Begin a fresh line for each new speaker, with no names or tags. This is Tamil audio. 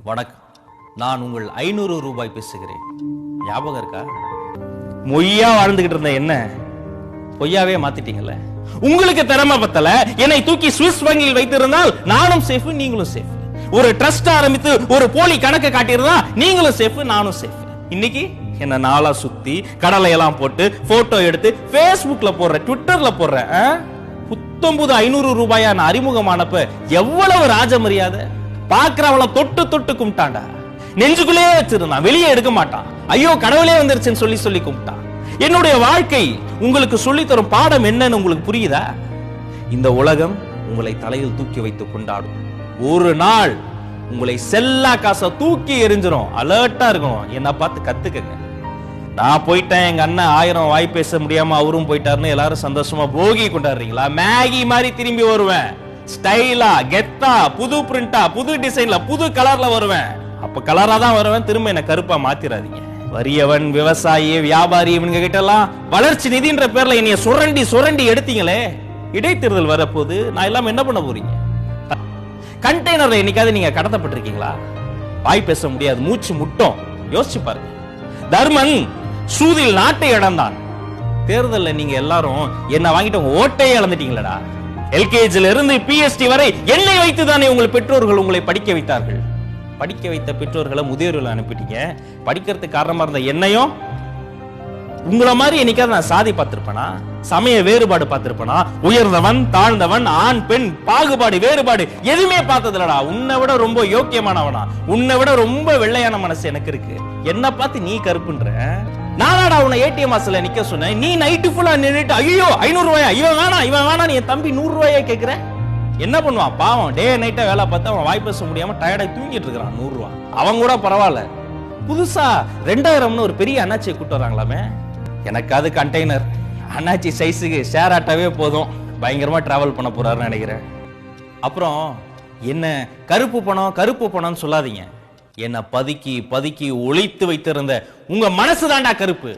வணக்கம். நான் உங்கள் 500 ரூபாய் பேசுகிறேன். ஞாபகம் இருக்கா? மொய்யா வாழ்ந்துகிட்டு இருந்த என்ன பொய்யாவே மாத்திட்டீங்கல்ல. உங்களுக்கு திறமை பத்தல, என்னை தூக்கி சுவிஸ் வங்கியில் வைத்திருந்தால் நானும் சேஃப், நீங்களும் சேஃப். ஒரு ட்ரஸ்ட் ஆரம்பித்து ஒரு போலி கணக்கு காட்டியிருந்தா நீங்களும் சேஃப், நானும் சேஃப். இன்னைக்கு என்ன நாளா சுத்தி கடலை எல்லாம் போட்டு போட்டோ எடுத்து Facebookல போடுற, ட்விட்டர்ல போடுற 500 ரூபாயா நான் அறிமுகமானப்ப எவ்வளவு ராஜ மரியாதை. பாக்குறவள தொட்டு தொட்டு கும்பிட்டாண்டா. நெஞ்சுக்குள்ளே வச்சிருந்தான், வெளியே எடுக்க மாட்டான். ஐயோ கடவுளே வந்துருச்சுன்னு சொல்லி சொல்லி கும்பிட்டான். என்னுடைய வாழ்க்கை உங்களுக்கு சொல்லி தரும் பாடம் என்னன்னு உங்களுக்கு புரியுதா? இந்த உலகம் உங்களை தலையில் தூக்கி வைத்து கொண்டாடும். ஒரு நாள் உங்களை செல்லா காசை தூக்கி எரிஞ்சிரும். அலர்ட்டா இருக்கணும். என்ன பார்த்து கத்துக்கங்க. நான் போயிட்டேன், எங்க அண்ணன் 1000 வாய் பேச முடியாம அவரும் போயிட்டாருன்னு எல்லாரும் சந்தோஷமா போகி கொண்டாடுறீங்களா? மேகி மாதிரி திரும்பி வருவேன். ஸ்டைலா, கெத்தா, புது பிரிண்டா, புது டிசைன்ல, புது கலர்ல வருவேன். அப்ப கலரா தான் வருவேன். திரும்ப என்ன கருப்பா மாத்திராதீங்க. வறியவன், விவசாயி, வியாபாரி இவங்க கிட்ட எல்லாம் வளர்ச்சி நிதின்ற பேர்ல என்னைய சுரண்டி சுரண்டி எடுத்தீங்களே. இடைத்தேர்தல் வரப்போது நான் எல்லாம் என்ன பண்ண போறீங்க? கண்டெய்னர்ல என்னைக்காவது நீங்க கடத்தப்பட்டிருக்கீங்களா? வாய் பேச முடியாது, மூச்சு முட்டும். யோசிச்சு பாருங்க. தர்மன் சூதில் நாட்டை இழந்தான். தேர்தல்ல நீங்க எல்லாரும் என்ன வாங்கிட்டு உங்க ஓட்டையே இழந்துட்டீங்களடா. எல்கேஜில இருந்து பிஎஸ்டி வரை என்னை வைத்து தானே உங்கள் பெற்றோர்கள் உங்களை படிக்க வைத்தார்கள். படிக்க வைத்த பெற்றோர்களை முதியோர்கள் அனுப்பிட்டீங்க. படிக்கிறதுக்கு காரணமா இருந்த என்னையும் உங்களை மாதிரி என்னைக்காவது நான் சாதி பார்த்திருப்பேனா? சமய வேறுபாடு பார்த்திருப்பேனா? உயர்ந்தவன் தாழ்ந்தவன், ஆண் பெண் பாகுபாடு வேறுபாடு எதுவுமே பார்த்ததில்லடா. உன்னை விட ரொம்ப யோக்கியமானவனா, உன்னை விட ரொம்ப வெள்ளையான மனசு எனக்கு இருக்கு. என்ன பார்த்து நீ கருப்புன்ற? நானாடா உன்னை ஏடிஎம் வாசல்ல நிக்க சொன்னேன். நீ நைட்டு ஃபுல்லா நின்னுட்டு ஐயோ 500 ரூபாயா, இவன் வேணா நீ என் தம்பி 100 ரூபாயா கேக்குற? என்ன பண்ணுவான் பாவம்? டே நைட்டா வேலை பார்த்து அவன் வாய் பேச முடியாம டயர்டாகி தூங்கிட்டு இருக்கிறான். 100 ரூபா அவன் கூட பரவாயில்ல. புதுசா 2000 ஒரு பெரிய அண்ணாச்சியை கூட்டு வராங்களாமே. எனக்கு அது கண்டெய்னர் அண்ணாச்சி சைஸுக்கு ஷேர் ஆட்டாவே போதும். பயங்கரமா டிராவல் பண்ண போறாருன்னு நினைக்கிறேன். அப்புறம் என்ன கருப்பு பணம்னு சொல்லாதீங்க. என்ன பதுக்கி பதுக்கி ஒளித்து வைத்திருந்த உங்க மனசு தாண்டா கருப்பு.